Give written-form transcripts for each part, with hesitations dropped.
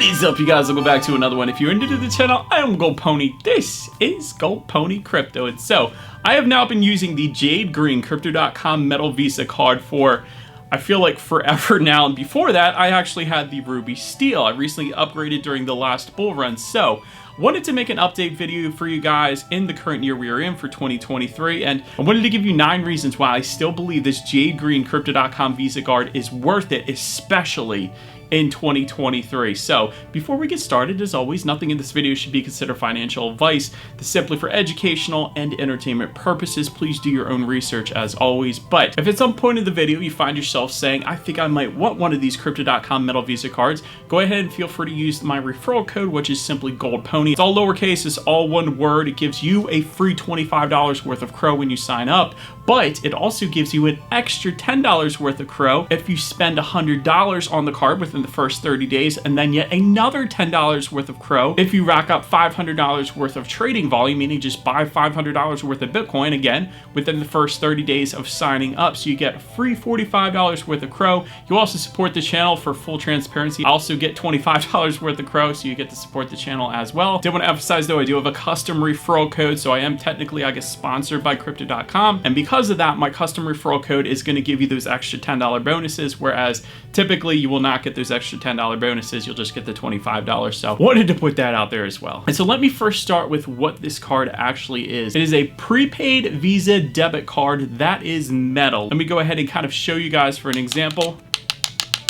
is up, you guys? Welcome back to another one. If you're new to the channel, I am goldpony. This is goldpony crypto. And so I have now been using the Jade green Cryptocom metal Visa card for, I feel like, forever now. And before that, I actually had the ruby steel. I recently upgraded during the last bull run. So wanted to make an update video for you guys in the current year we are in for 2023, and I wanted to give you 9 reasons why I still believe this Jade green Crypto.com Visa card is worth it, especially in 2023. So before we get started, as always, nothing in this video should be considered financial advice. This is simply for educational and entertainment purposes. Please do your own research as always. But if at some point in the video you find yourself saying, I think I might want one of these Crypto.com metal Visa cards, go ahead and feel free to use my referral code, which is simply goldpony. It's all lowercase, it's all one word. It gives you a free $25 worth of crow when you sign up, but it also gives you an extra $10 worth of crow if you spend $100 on the card within the first 30 days, and then yet another $10 worth of crow if you rack up $500 worth of trading volume, meaning just buy $500 worth of Bitcoin, again, within the first 30 days of signing up. So you get a free $45 worth of crow. You also support the channel for full transparency. I also get $25 worth of crow, so you get to support the channel as well. Did want to emphasize though, I do have a custom referral code, so I am technically, I guess, sponsored by Crypto.com, and because of that, my custom referral code is going to give you those extra $10 bonuses, whereas typically you will not get those extra $10 bonuses. You'll just get the $25. So wanted to put that out there as well. And so let me first start with what this card actually is. It is a prepaid Visa debit card that is metal. Let me go ahead and kind of show you guys for an example.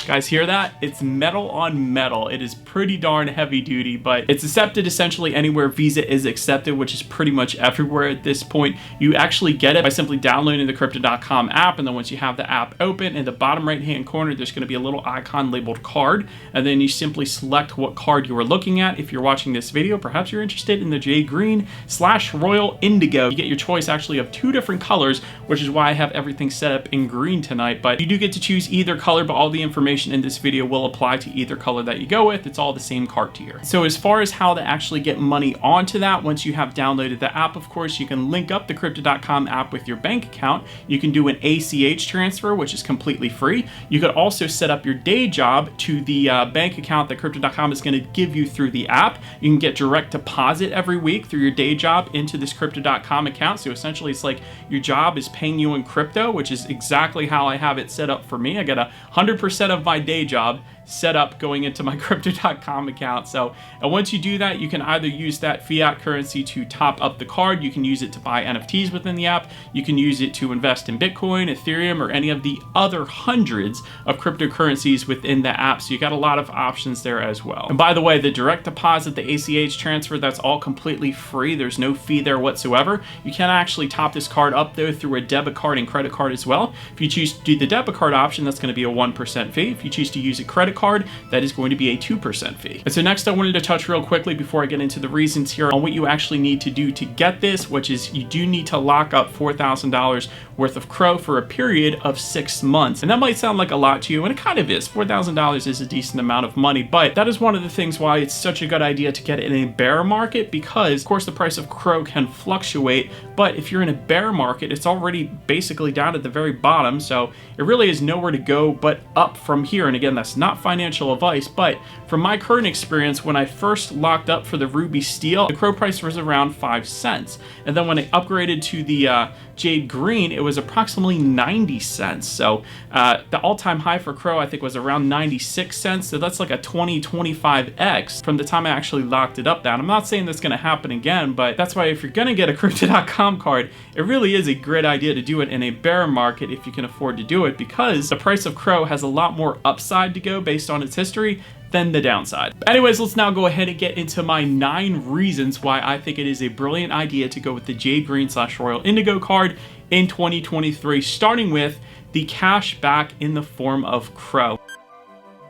Guys, hear that? It's metal on metal. It is pretty darn heavy duty, but it's accepted essentially anywhere Visa is accepted, which is pretty much everywhere at this point. You actually get it by simply downloading the Crypto.com app, and then once you have the app open, in the bottom right hand corner, there's going to be a little icon labeled card, and then you simply select what card you are looking at. If you're watching this video, perhaps you're interested in the Jade Green / Royal Indigo. You get your choice actually of 2 different colors, which is why I have everything set up in green tonight, but you do get to choose either color, but all the information in this video will apply to either color that you go with. It's all the same card tier. So as far as how to actually get money onto that, once you have downloaded the app, of course, you can link up the Crypto.com app with your bank account. You can do an ACH transfer, which is completely free. You could also set up your day job to the bank account that Crypto.com is going to give you through the app. You can get direct deposit every week through your day job into this Crypto.com account. So essentially it's like your job is paying you in crypto, which is exactly how I have it set up for me. I get 100% of my day job set up going into my Crypto.com account. So and once you do that, you can either use that fiat currency to top up the card, you can use it to buy NFTs within the app, you can use it to invest in Bitcoin, Ethereum, or any of the other hundreds of cryptocurrencies within the app. So you got a lot of options there as well. And by the way, the direct deposit, the ACH transfer, that's all completely free. There's no fee there whatsoever. You can actually top this card up though through a debit card and credit card as well. If you choose to do the debit card option, that's going to be a 1% fee. If you choose to use a credit card, that is going to be a 2% fee. And so next I wanted to touch real quickly before I get into the reasons here on what you actually need to do to get this, which is you do need to lock up $4,000 worth of crow for a period of 6 months. And that might sound like a lot to you, and it kind of is. $4,000 is a decent amount of money, but that is one of the things why it's such a good idea to get it in a bear market, because of course the price of crow can fluctuate, but if you're in a bear market, it's already basically down at the very bottom, so it really is nowhere to go but up from here. And again, that's not financial advice, but from my current experience, when I first locked up for the ruby steel, the crow price was around 5 cents, and then when I upgraded to the Jade Green, it was approximately 90 cents. So the all-time high for crow, I think, was around 96 cents. So that's like a 25x from the time I actually locked it up down. I'm not saying that's going to happen again, but that's why if you're going to get a Crypto.com card, it really is a great idea to do it in a bear market if you can afford to do it, because the price of crow has a lot more upside to go based on its history than the downside. But anyways, let's now go ahead and get into my 9 reasons why I think it is a brilliant idea to go with the Jade Green / Royal Indigo card in 2023, starting with the cash back in the form of crow.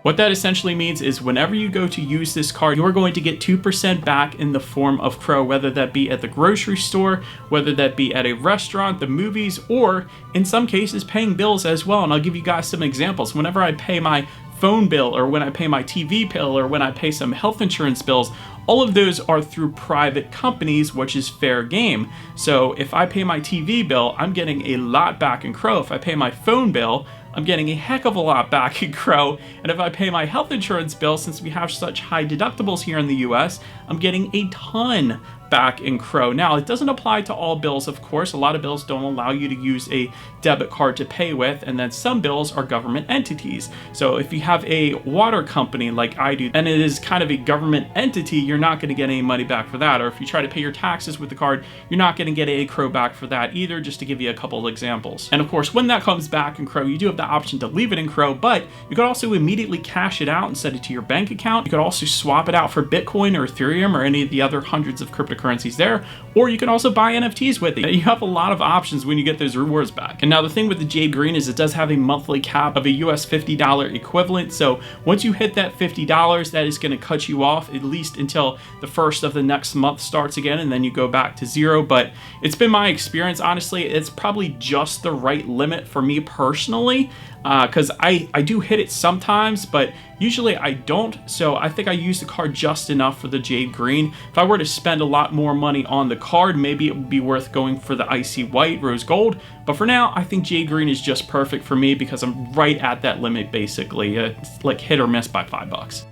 What that essentially means is whenever you go to use this card, you're going to get 2% back in the form of crow, whether that be at the grocery store, whether that be at a restaurant, the movies, or in some cases paying bills as well. And I'll give you guys some examples. Whenever I pay my phone bill, or when I pay my TV bill, or when I pay some health insurance bills, all of those are through private companies, which is fair game. So if I pay my TV bill, I'm getting a lot back in crow. If I pay my phone bill, I'm getting a heck of a lot back in Crow. And if I pay my health insurance bill, since we have such high deductibles here in the US, I'm getting a ton back in Crow. Now, it doesn't apply to all bills, of course. A lot of bills don't allow you to use a debit card to pay with, and then some bills are government entities. So if you have a water company like I do, and it is kind of a government entity, you're not going to get any money back for that. Or if you try to pay your taxes with the card, you're not going to get a Crow back for that either, just to give you a couple of examples. And of course, when that comes back in Crow, you do have the option to leave it in Crow, but you could also immediately cash it out and set it to your bank account. You could also swap it out for Bitcoin or Ethereum or any of the other hundreds of cryptocurrencies there, or you can also buy NFTs with it. You have a lot of options when you get those rewards back. And now the thing with the Jade Green is it does have a monthly cap of a US $50 equivalent. So once you hit that $50, that is going to cut you off at least until the first of the next month starts again, and then you go back to zero. But it's been my experience, honestly, it's probably just the right limit for me personally, because I do hit it sometimes, but usually I don't. So I think I use the card just enough for the Jade Green. If I were to spend a lot more money on the card, maybe it would be worth going for the Icy White, Rose Gold. But for now, I think Jade Green is just perfect for me because I'm right at that limit, basically. It's like hit or miss by $5.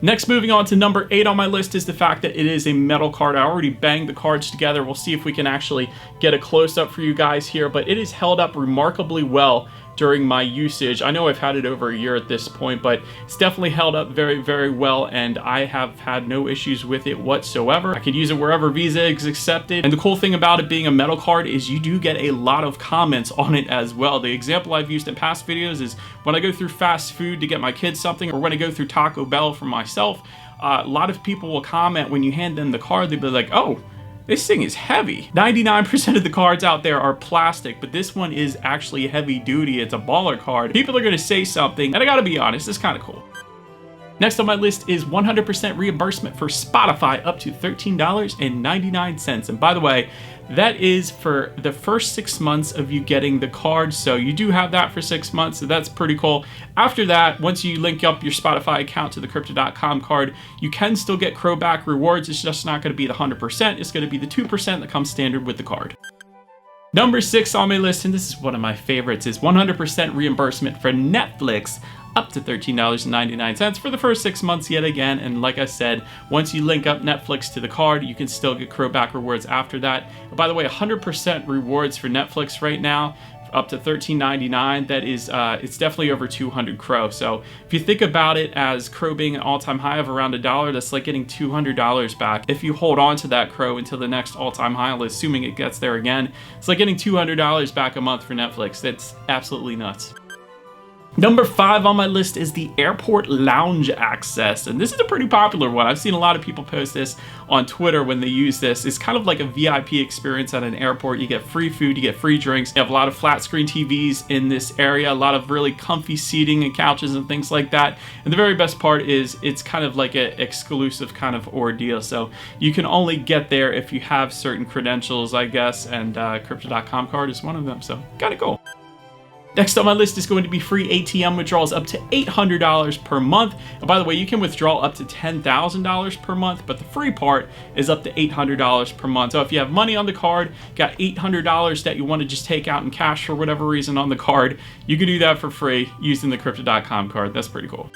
Next, moving on to number 8 on my list is the fact that it is a metal card. I already banged the cards together. We'll see if we can actually get a close-up for you guys here, but it is held up remarkably well during my usage. I know I've had it over a year at this point, but it's definitely held up very, very well, and I have had no issues with it whatsoever. I could use it wherever Visa is accepted, and the cool thing about it being a metal card is you do get a lot of comments on it as well. The example I've used in past videos is when I go through fast food to get my kids something, or when I go through Taco Bell for myself, a lot of people will comment when you hand them the card. They'll be like, oh, this thing is heavy. 99% of the cards out there are plastic, but this one is actually heavy duty. It's a baller card. People are gonna say something, and I gotta be honest, it's kind of cool. Next on my list is 100% reimbursement for Spotify up to $13.99. And by the way, that is for the first 6 months of you getting the card. So you do have that for 6 months, so that's pretty cool. After that, once you link up your Spotify account to the Crypto.com card, you can still get Crow back rewards. It's just not going to be the 100%. It's going to be the 2% that comes standard with the card. Number 6 on my list, and this is one of my favorites, is 100% reimbursement for Netflix up to $13.99 for the first 6 months yet again. And like I said, once you link up Netflix to the card, you can still get Crow back rewards after that. But by the way, 100% rewards for Netflix right now, up to $13.99. That is, it's definitely over 200 Crow. So if you think about it as Crow being an all-time high of around $1, that's like getting $200 back. If you hold on to that Crow until the next all-time high, assuming it gets there again, it's like getting $200 back a month for Netflix. That's absolutely nuts. Number 5 on my list is the airport lounge access, and this is a pretty popular one. I've seen a lot of people post this on Twitter when they use this. It's kind of like a VIP experience at an airport. You get free food, you get free drinks. You have a lot of flat screen TVs in this area, a lot of really comfy seating and couches and things like that. And the very best part is it's kind of like an exclusive kind of ordeal. So you can only get there if you have certain credentials, I guess, and Crypto.com card is one of them. So gotta go. Next on my list is going to be free ATM withdrawals up to $800 per month. And by the way, you can withdraw up to $10,000 per month, but the free part is up to $800 per month. So if you have money on the card, got $800 that you want to just take out in cash for whatever reason on the card, you can do that for free using the Crypto.com card. That's pretty cool.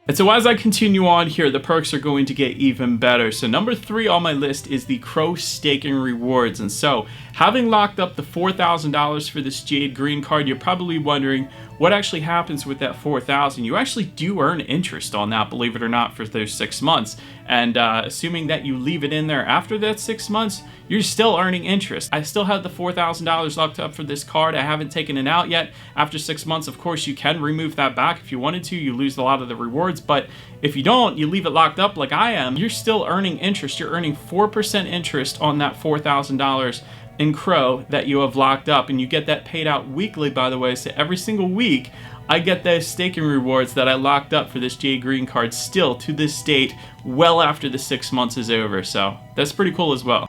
And so as I continue on here, the perks are going to get even better. So number 3 on my list is the Crow staking rewards. And so having locked up the $4,000 for this Jade Green card, you're probably wondering what actually happens with that $4,000. You actually do earn interest on that, believe it or not, for those 6 months. And assuming that you leave it in there after that 6 months, you're still earning interest. I still have the $4,000 locked up for this card. I haven't taken it out yet. After 6 months, of course, you can remove that back if you wanted to. You lose a lot of the rewards, but if you don't, you leave it locked up like I am, you're still earning interest. You're earning 4% interest on that $4,000 in Crow that you have locked up, and you get that paid out weekly, by the way. So every single week, I get those staking rewards that I locked up for this Jade Green card still to this date, well after the 6 months is over. So that's pretty cool as well.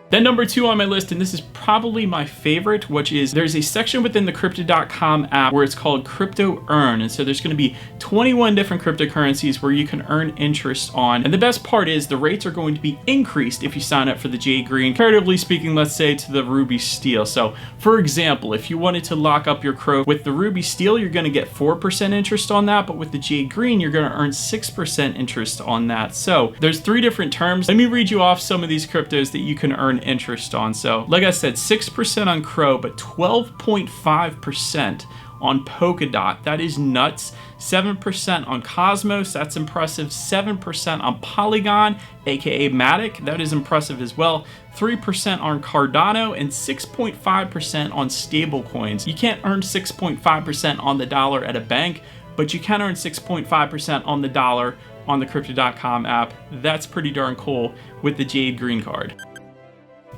Then number 2 on my list, and this is probably my favorite, which is there's a section within the Crypto.com app where it's called Crypto Earn. And so there's going to be 21 different cryptocurrencies where you can earn interest on. And the best part is the rates are going to be increased if you sign up for the Jade Green, comparatively speaking, let's say to the Ruby Steel. So for example, if you wanted to lock up your Crow with the Ruby Steel, you're going to get 4% interest on that. But with the Jade Green, you're going to earn 6% interest on that. So there's 3 different terms. Let me read you off some of these cryptos that you can earn interest on. So like I said, 6% on Crow, but 12.5% on Polkadot. That is nuts. 7% on Cosmos. That's impressive. 7% on Polygon, aka Matic. That is impressive as well. 3% on Cardano and 6.5% on stablecoins. You can't earn 6.5% on the dollar at a bank, but you can earn 6.5% on the dollar on the Crypto.com app. That's pretty darn cool with the Jade Green card.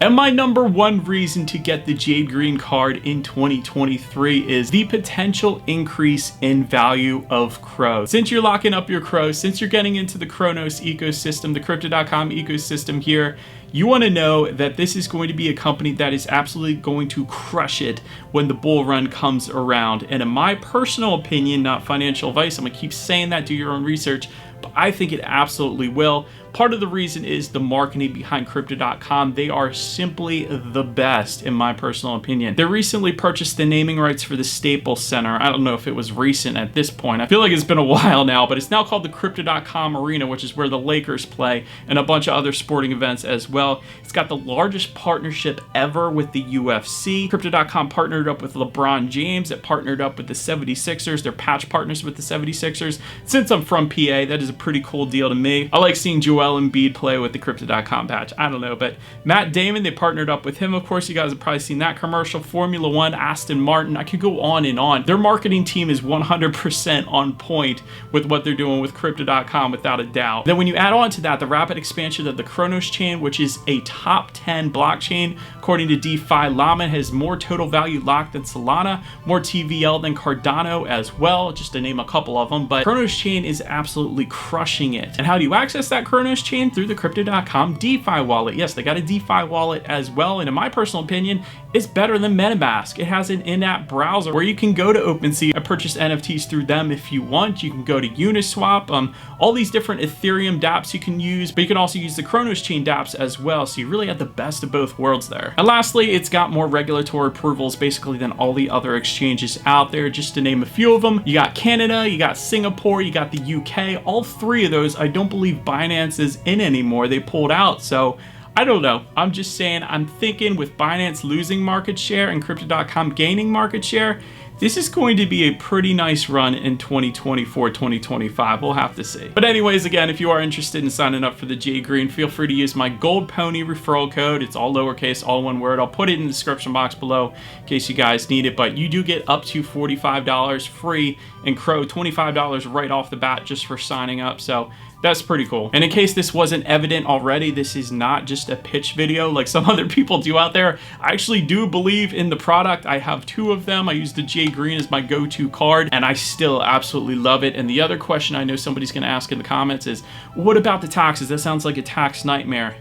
And my number 1 reason to get the Jade Green card in 2023 is the potential increase in value of Crow. Since you're locking up your Crow, since you're getting into the Cronos ecosystem, the Crypto.com ecosystem here, you want to know that this is going to be a company that is absolutely going to crush it when the bull run comes around. And in my personal opinion, not financial advice, I'm going to keep saying that, do your own research, but I think it absolutely will. Part of the reason is the marketing behind Crypto.com. They are simply the best, in my personal opinion. They recently purchased the naming rights for the Staples Center. I don't know if it was recent at this point. I feel like it's been a while now, but it's now called the Crypto.com Arena, which is where the Lakers play and a bunch of other sporting events as well. It's got the largest partnership ever with the UFC. Crypto.com partnered up with LeBron James. It partnered up with the 76ers. They're patch partners with the 76ers. Since I'm from PA, that is a pretty cool deal to me. I like seeing Joel Embiid play with the Crypto.com patch. I don't know, but Matt Damon, they partnered up with him. Of course, you guys have probably seen that commercial. Formula One, Aston Martin. I could go on and on. Their marketing team is 100% on point with what they're doing with Crypto.com, without a doubt. Then when you add on to that the rapid expansion of the Cronos chain, which is a top 10 blockchain, according to DeFi Llama, has more total value locked than Solana, more TVL than Cardano as well, just to name a couple of them. But Cronos chain is absolutely crushing it. And how do you access that Cronos chain? Through the Crypto.com DeFi wallet. Yes, they got a DeFi wallet as well, and in my personal opinion, it's better than MetaMask. It has an in-app browser where you can go to OpenSea and purchase NFTs through them if you want. You can go to Uniswap, all these different Ethereum dApps you can use, but you can also use the Cronos chain dApps as well, so you really have the best of both worlds there. And lastly, it's got more regulatory approvals basically than all the other exchanges out there, just to name a few of them. You got Canada, you got Singapore, you got the UK. All 3 of those, I don't believe Binance is in anymore. They pulled out, so I don't know. I'm just saying, I'm thinking with Binance losing market share and Crypto.com gaining market share, this is going to be a pretty nice run in 2024, 2025. We'll have to see. But anyways, again, if you are interested in signing up for the Jade Green, feel free to use my goldpony referral code. It's all lowercase, all one word. I'll put it in the description box below in case you guys need it. But you do get up to $45 free and Crow, $25 right off the bat just for signing up. So that's pretty cool. And in case this wasn't evident already, this is not just a pitch video like some other people do out there. I actually do believe in the product. I have 2 of them. I use the Jade Green as my go-to card, and I still absolutely love it. And the other question I know somebody's gonna ask in the comments is, what about the taxes? That sounds like a tax nightmare.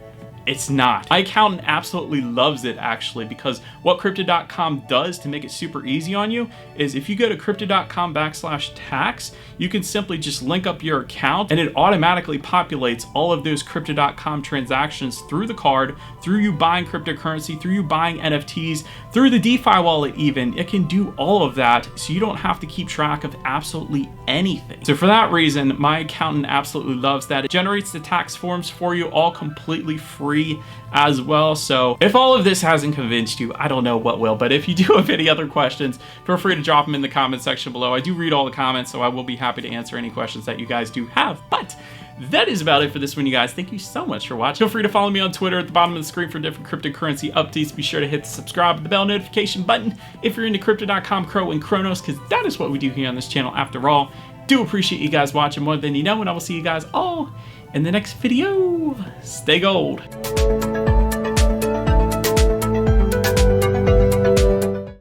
It's not. My accountant absolutely loves it, actually, because what Crypto.com does to make it super easy on you is if you go to Crypto.com/tax, you can simply just link up your account and it automatically populates all of those Crypto.com transactions through the card, through you buying cryptocurrency, through you buying NFTs, through the DeFi wallet even. It can do all of that, so you don't have to keep track of absolutely anything. So for that reason, my accountant absolutely loves that. It generates the tax forms for you all completely free as well. So if all of this hasn't convinced you, I don't know what will. But if you do have any other questions, feel free to drop them in the comment section below. I do read all the comments, so I will be happy to answer any questions that you guys do have. But that is about it for this one, you guys. Thank you so much for watching. Feel free to follow me on Twitter at the bottom of the screen for different cryptocurrency updates. Be sure to hit the subscribe and the bell notification button if you're into Crypto.com, Crow, and Cronos, because that is what we do here on this channel after all. Do appreciate you guys watching more than you know, and I will see you guys all in the next video. Stay gold.